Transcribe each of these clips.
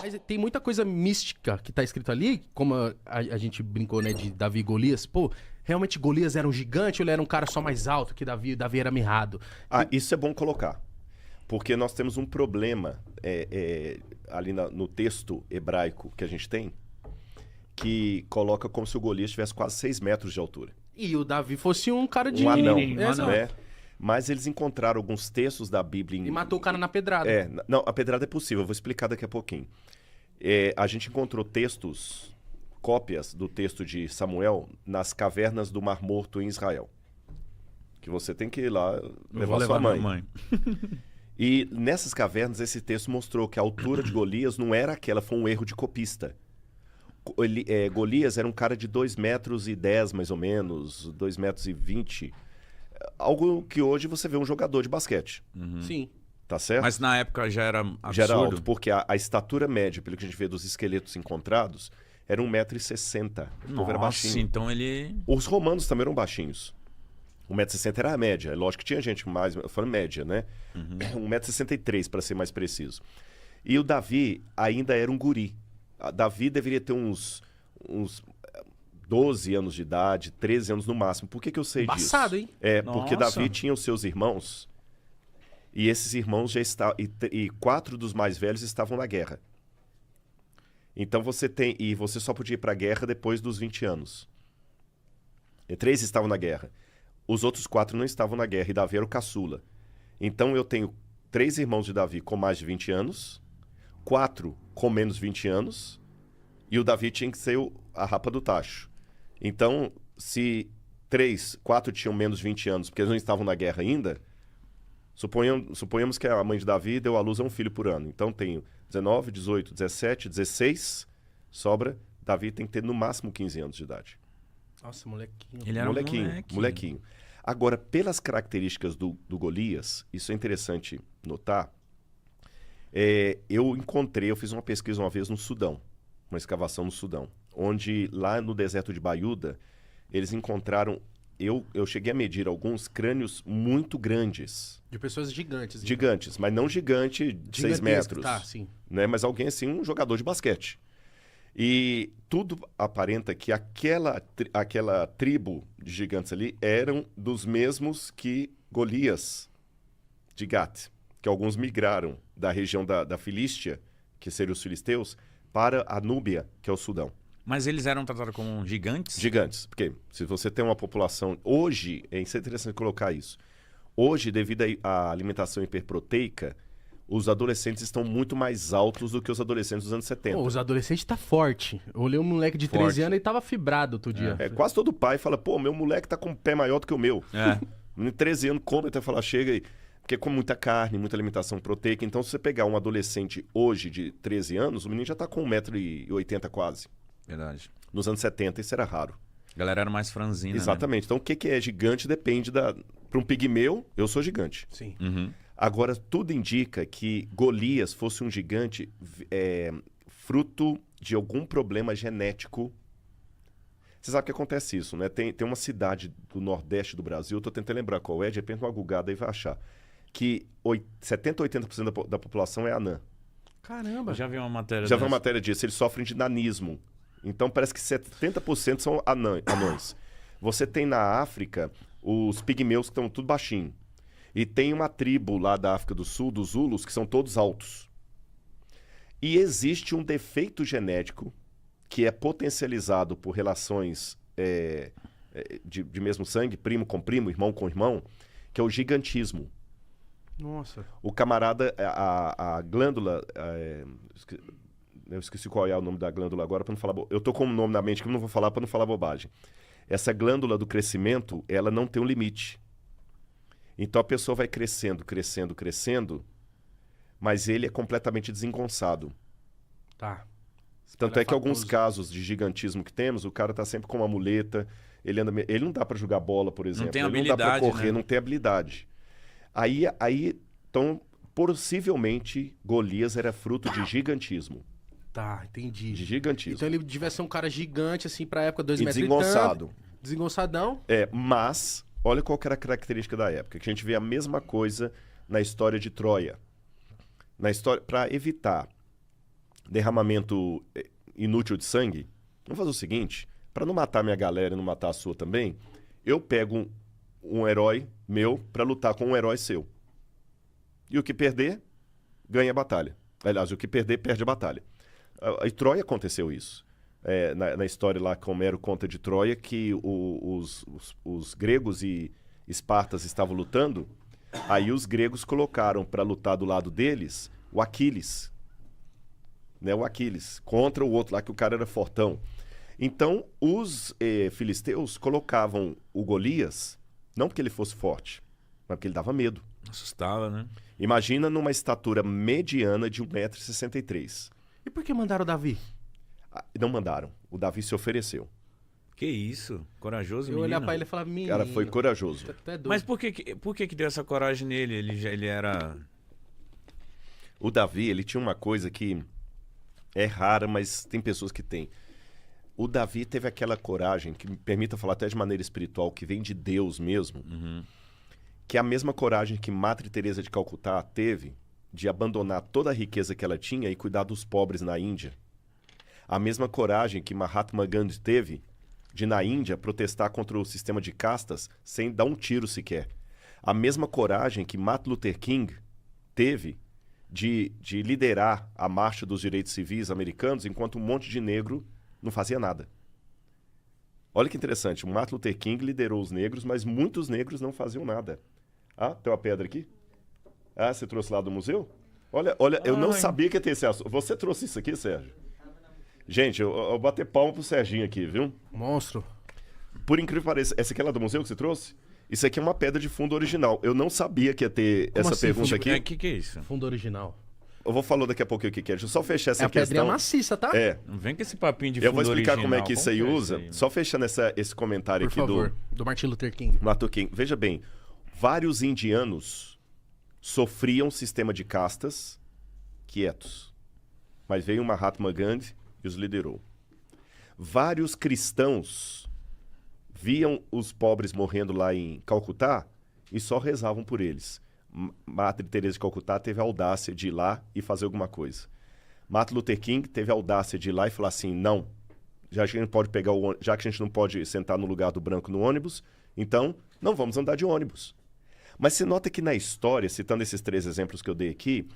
Mas tem muita coisa mística que tá escrito ali, como a gente brincou, né, de Davi e Golias. Pô, realmente Golias era um gigante ou ele era um cara só mais alto que Davi? Davi era mirrado. Isso é bom colocar. Porque nós temos um problema ali no texto hebraico que a gente tem, que coloca como se o Golias tivesse quase 6 metros de altura. E o Davi fosse um cara de... Um anão, Exato. né? Mas eles encontraram alguns textos da Bíblia... E matou o cara na pedrada. Não, a pedrada é possível, eu vou explicar daqui a pouquinho. A gente encontrou textos, cópias do texto de Samuel nas cavernas do Mar Morto em Israel. Que você tem que ir lá levar sua mãe. E nessas cavernas, esse texto mostrou que a altura de Golias não era aquela, foi um erro de copista. Golias era um cara de 2,10 metros, mais ou menos, 2,20 metros. Algo que hoje você vê um jogador de basquete. Sim. Tá certo? Mas na época já era absurdo. Já era alto, porque a estatura média, pelo que a gente vê dos esqueletos encontrados, era 1,60 m. O povo era baixinho. Então ele... Os romanos também eram baixinhos. 1,60 m era a média. É lógico que tinha gente mais, eu falo média, né? 1,63 m, para ser mais preciso. E o Davi ainda era um guri. Davi deveria ter uns 12 anos de idade, 13 anos no máximo. Por que eu sei disso? Embaçado, hein? Porque Davi tinha os seus irmãos, e esses irmãos já estavam... E 4 dos mais velhos estavam na guerra. Então você tem... E você só podia ir para a guerra depois dos 20 anos. 3 estavam na guerra. Os outros 4 não estavam na guerra, e Davi era o caçula. Então eu tenho 3 irmãos de Davi com mais de 20 anos, 4 com menos 20 anos, e o Davi tinha que ser a rapa do tacho. Então, se 4 tinham menos 20 anos, porque eles não estavam na guerra ainda, suponhamos que a mãe de Davi deu à luz a um filho por ano. Então, tenho 19, 18, 17, 16, sobra. Davi tem que ter no máximo 15 anos de idade. Nossa, molequinho. Ele era molequinho. Agora, pelas características do Golias, isso é interessante notar, eu fiz uma pesquisa uma vez no Sudão, uma escavação no Sudão, onde lá no deserto de Baiuda, eles encontraram, eu cheguei a medir alguns crânios muito grandes. De pessoas gigantes. Gigantes, mas não gigante de 6 metros. Tá, sim. Né? Mas alguém assim, um jogador de basquete. E tudo aparenta que aquela tribo de gigantes ali eram dos mesmos que Golias de Gat, que alguns migraram da região da Filístia, que seriam os filisteus, para a Núbia, que é o Sudão. Mas eles eram tratados como gigantes? Gigantes, porque se você tem uma população... Hoje, é interessante colocar isso. Hoje, devido à alimentação hiperproteica, os adolescentes estão muito mais altos do que os adolescentes dos anos 70. Pô, os adolescentes tá forte. Eu olhei um moleque de 13 anos e tava fibrado outro dia. Quase todo pai fala, pô, meu moleque tá com um pé maior do que o meu. Em 13 anos, come até falar, chega aí. Porque come muita carne, muita alimentação proteica. Então, se você pegar um adolescente hoje de 13 anos, o menino já tá com 1,80 m quase. Verdade. Nos anos 70, isso era raro. A galera era mais franzina. Exatamente. Né? Então, o que é gigante depende da... Para um pigmeu, eu sou gigante. Sim. Agora, tudo indica que Golias fosse um gigante fruto de algum problema genético. Você sabe que acontece isso, né? Tem uma cidade do nordeste do Brasil, estou tentando lembrar qual é, de repente uma gugada aí vai achar, que 70% a 80% da população é anã. Caramba. Eu já vi uma matéria vi uma matéria disso, eles sofrem de nanismo. Então parece que 70% são anões. Você tem na África os pigmeus que estão tudo baixinho. E tem uma tribo lá da África do Sul, dos Zulus, que são todos altos. E existe um defeito genético que é potencializado por relações de mesmo sangue, primo com primo, irmão com irmão, que é o gigantismo. Nossa. O camarada, a glândula... eu esqueci qual é o nome da glândula agora, para não falar... Eu tô com um nome na mente que eu não vou falar para não falar bobagem. Essa glândula do crescimento, ela não tem um limite. Então a pessoa vai crescendo, mas ele é completamente desengonçado. Tá. Tanto é que alguns casos de gigantismo que temos, o cara tá sempre com uma muleta, ele não dá para jogar bola, por exemplo. Não tem ele habilidade, não dá para correr, né? não tem habilidade. Então, possivelmente, Golias era fruto de gigantismo. Tá, entendi. De gigantismo. Então ele devia ser um cara gigante, assim, pra época, 2 E metros desengonçado. Desengonçadão. Mas... Olha qual que era a característica da época, que a gente vê a mesma coisa na história de Troia. Para evitar derramamento inútil de sangue, vamos fazer o seguinte, para não matar minha galera e não matar a sua também, eu pego um herói meu para lutar com um herói seu. E o que perder, ganha a batalha. Aliás, o que perder, perde a batalha. Em Troia aconteceu isso. Na história lá que Homero conta de Troia, que os gregos e espartas estavam lutando, aí os gregos colocaram para lutar do lado deles o Aquiles. Né, o Aquiles, contra o outro lá, que o cara era fortão. Então, os filisteus colocavam o Golias, não porque ele fosse forte, mas porque ele dava medo. Assustava, né? Imagina numa estatura mediana de 1,63 m. E por que mandaram o Davi? Não mandaram. O Davi se ofereceu. Que isso? Corajoso, Eu menino. olhar pra ele e falar, menino... O cara foi corajoso. Tu é doido. Mas por que deu essa coragem nele? Ele era... O Davi, ele tinha uma coisa que é rara, mas tem pessoas que têm. O Davi teve aquela coragem, que me permita falar até de maneira espiritual, que vem de Deus mesmo, que é a mesma coragem que Madre Teresa de Calcutá teve de abandonar toda a riqueza que ela tinha e cuidar dos pobres na Índia. A mesma coragem que Mahatma Gandhi teve de, na Índia, protestar contra o sistema de castas sem dar um tiro sequer. A mesma coragem que Martin Luther King teve de liderar a marcha dos direitos civis americanos enquanto um monte de negro não fazia nada. Olha que interessante, o Martin Luther King liderou os negros, mas muitos negros não faziam nada. Ah, tem uma pedra aqui? Ah, você trouxe lá do museu? Olha, eu não sabia que ia ter esse assunto. Você trouxe isso aqui, Sérgio? Gente, eu bater palma pro Serginho aqui, viu? Monstro. Por incrível que pareça, essa aqui é lá do museu que você trouxe? Isso aqui é uma pedra de fundo original. Eu não sabia que ia ter Como essa assim, pergunta fundo- aqui. Que é isso? Fundo original. Eu vou falar daqui a pouco o que é. Deixa eu só fechar essa É a pedrinha questão. maciça, tá? É. Não vem com esse papinho de Eu fundo vou explicar como é original. que isso aí Como que é usa. aí? Só fechando esse comentário Por aqui favor. Do Martin Luther King. do Martin King. Veja bem, vários indianos sofriam sistema de castas quietos. Mas veio o Mahatma Gandhi e os liderou. Vários cristãos viam os pobres morrendo lá em Calcutá e só rezavam por eles. Madre Teresa de Calcutá teve a audácia de ir lá e fazer alguma coisa. Martin Luther King teve a audácia de ir lá e falar assim, não, já que a gente pode pegar já que a gente não pode sentar no lugar do branco no ônibus, então não vamos andar de ônibus. Mas se nota que na história, citando esses 3 exemplos que eu dei aqui,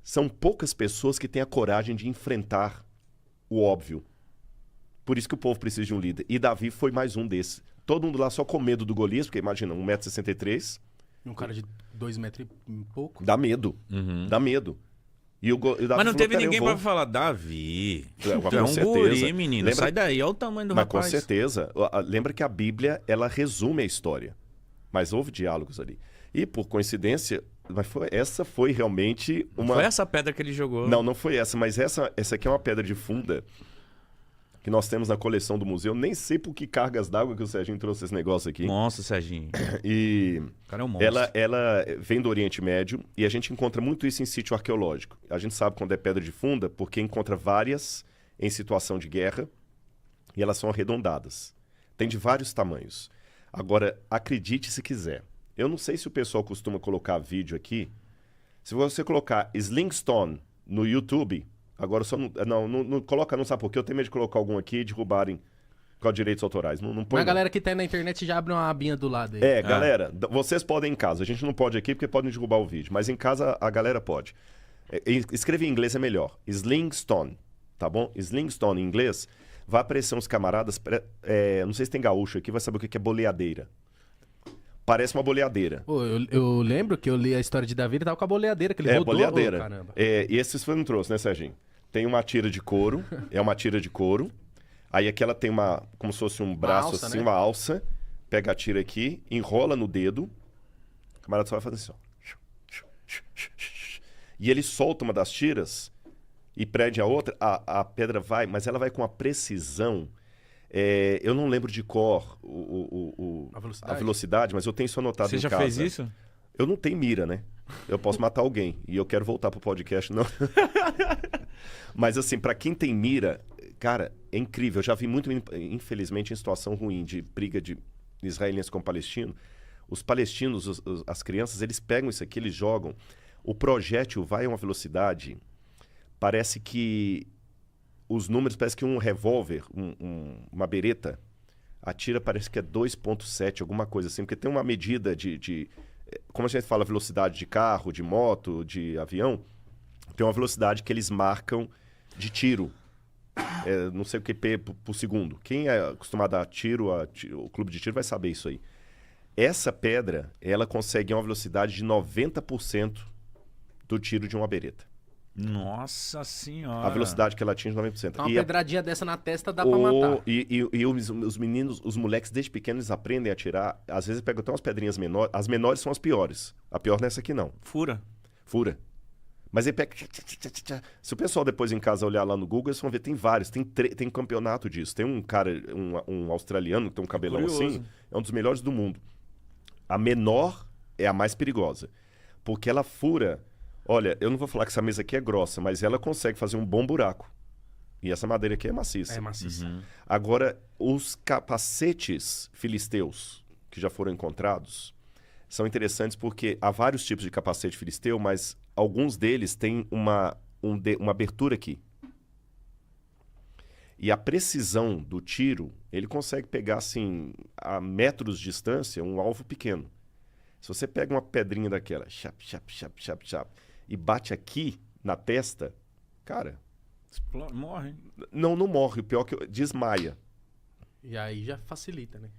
são poucas pessoas que têm a coragem de enfrentar o óbvio. Por isso que o povo precisa de um líder. E Davi foi mais um desses. Todo mundo lá só com medo do Golias, porque imagina, 1,63 m. Um cara de 2 metros e pouco. Dá medo. Dá medo. E o Davi Mas não falou, teve "Cara, eu ninguém vou." pra falar, Davi, É, tu com é um certeza. guri, menino. Lembra- Sai daí, olha o tamanho do Mas rapaz. com certeza. Lembra que a Bíblia, ela resume a história. Mas houve diálogos ali. E, por coincidência, essa foi realmente uma... Foi essa pedra que ele jogou. Não foi essa, mas essa aqui é uma pedra de funda que nós temos na coleção do museu. Nem sei por que cargas d'água que o Serginho trouxe esse negócio aqui. Monstro, Serginho. E O cara é um monstro. ela vem do Oriente Médio e a gente encontra muito isso em sítio arqueológico. A gente sabe quando é pedra de funda porque encontra várias em situação de guerra e elas são arredondadas. Tem de vários tamanhos. Agora, acredite se quiser. Eu não sei se o pessoal costuma colocar vídeo aqui. Se você colocar Slingstone no YouTube, agora só não coloca, não sabe por quê? Eu tenho medo de colocar algum aqui e derrubarem com direitos autorais. Não põe Mas a não. galera que tá aí na internet já abre uma abinha do lado aí. Galera, vocês podem em casa. A gente não pode aqui porque podem derrubar o vídeo. Mas em casa a galera pode. Escrever em inglês é melhor. Slingstone, tá bom? Slingstone em inglês. Vai aparecer uns camaradas... não sei se tem gaúcho aqui, vai saber o que é boleadeira. Parece uma boleadeira. Pô, eu lembro que eu li a história de Davi, ele tava com a boleadeira, que ele rodou. Boleadeira. Ô, caramba. E esses você não trouxe, né, Serginho? Tem uma tira de couro. É uma tira de couro. Aí aqui ela tem como se fosse um braço alça, assim, né? uma alça. Pega a tira aqui, enrola no dedo. O camarada só vai fazer assim, ó. E ele solta uma das tiras e prende a outra. A pedra vai, mas ela vai com uma precisão. Eu não lembro de cor a velocidade, mas eu tenho isso anotado Você em já casa. fez isso? Eu não tenho mira, né? Eu posso matar alguém. E eu quero voltar pro podcast, não. Mas assim, pra quem tem mira, cara, é incrível. Eu já vi muito, infelizmente, em situação ruim de briga de israelenses com palestinos. Os palestinos, as crianças, eles pegam isso aqui, eles jogam. O projétil vai a uma velocidade parece que os números, parece que um revólver, uma bereta, atira parece que é 2,7, alguma coisa assim, porque tem uma medida como a gente fala, velocidade de carro, de moto, de avião, tem uma velocidade que eles marcam de tiro. Não sei o que por segundo. Quem é acostumado a tiro, o clube de tiro vai saber isso aí. Essa pedra, ela consegue uma velocidade de 90% do tiro de uma bereta. Nossa senhora. A velocidade que ela atinge 90%. Uma pedradinha dessa na testa dá pra matar. E os meninos, os moleques desde pequenos eles aprendem a atirar. Às vezes pegam até umas pedrinhas menores. As menores são as piores. A pior nessa aqui não. Fura. Mas ele pega... Se o pessoal depois em casa olhar lá no Google, eles vão ver, tem vários. Tem campeonato disso. Tem um cara, um australiano que tem um cabelão assim. É um dos melhores do mundo. A menor é a mais perigosa. Porque ela fura... Olha, eu não vou falar que essa mesa aqui é grossa, mas ela consegue fazer um bom buraco. E essa madeira aqui é maciça. É maciça. Uhum. Agora, os capacetes filisteus que já foram encontrados são interessantes porque há vários tipos de capacete filisteu, mas alguns deles têm uma abertura aqui. E a precisão do tiro, ele consegue pegar, assim, a metros de distância, um alvo pequeno. Se você pega uma pedrinha daquela, e bate aqui na testa, cara... Morre. Não morre. O pior é que desmaia. E aí já facilita, né?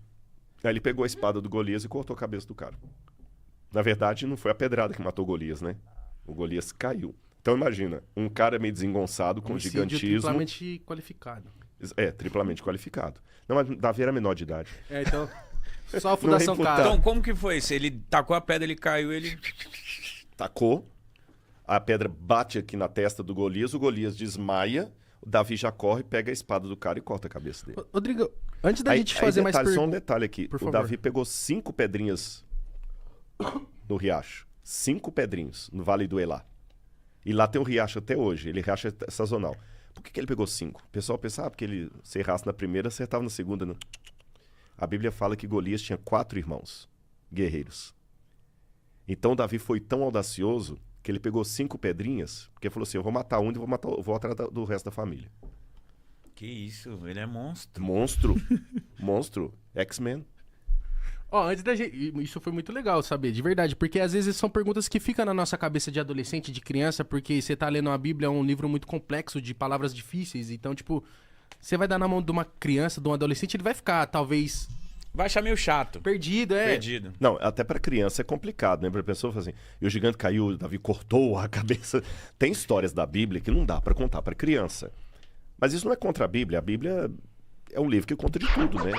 Aí ele pegou a espada do Golias e cortou a cabeça do cara. Na verdade, não foi a pedrada que matou o Golias, né? O Golias caiu. Então imagina, um cara meio desengonçado, com Homicídio gigantismo... triplamente qualificado. Triplamente qualificado. Não, mas Davi era menor de idade. Então... Só a Fundação Não é Cara. Então, como que foi isso? Ele tacou a pedra, ele caiu, ele... Tacou, a pedra bate aqui na testa do Golias, o Golias desmaia, o Davi já corre, pega a espada do cara e corta a cabeça dele. Rodrigo, antes da gente fazer mais Só um perguntas... detalhe aqui. Por O favor. Davi pegou 5 pedrinhas no riacho. 5 pedrinhos no Vale do Elá. E lá tem um riacho até hoje. Ele riacho é sazonal. Por que ele pegou 5? O pessoal pensava porque ele se errasse na primeira, acertava na segunda. Não. A Bíblia fala que Golias tinha 4 irmãos guerreiros. Então Davi foi tão audacioso que ele pegou 5 pedrinhas, porque ele falou assim, eu vou matar um e vou atrás do resto da família. Que isso, ele é monstro. Monstro. X-Men. Ó, antes da gente... Isso foi muito legal saber, de verdade. Porque às vezes são perguntas que ficam na nossa cabeça de adolescente, de criança, porque você tá lendo a Bíblia, é um livro muito complexo, de palavras difíceis. Então, tipo, você vai dar na mão de uma criança, de um adolescente, ele vai ficar, talvez... Vai achar meio chato. Perdido, Perdido. Não, até para criança é complicado, né? Pra pessoa falar assim, e o gigante caiu, Davi cortou a cabeça. Tem histórias da Bíblia que não dá para contar para criança. Mas isso não é contra a Bíblia é um livro que conta de tudo, né?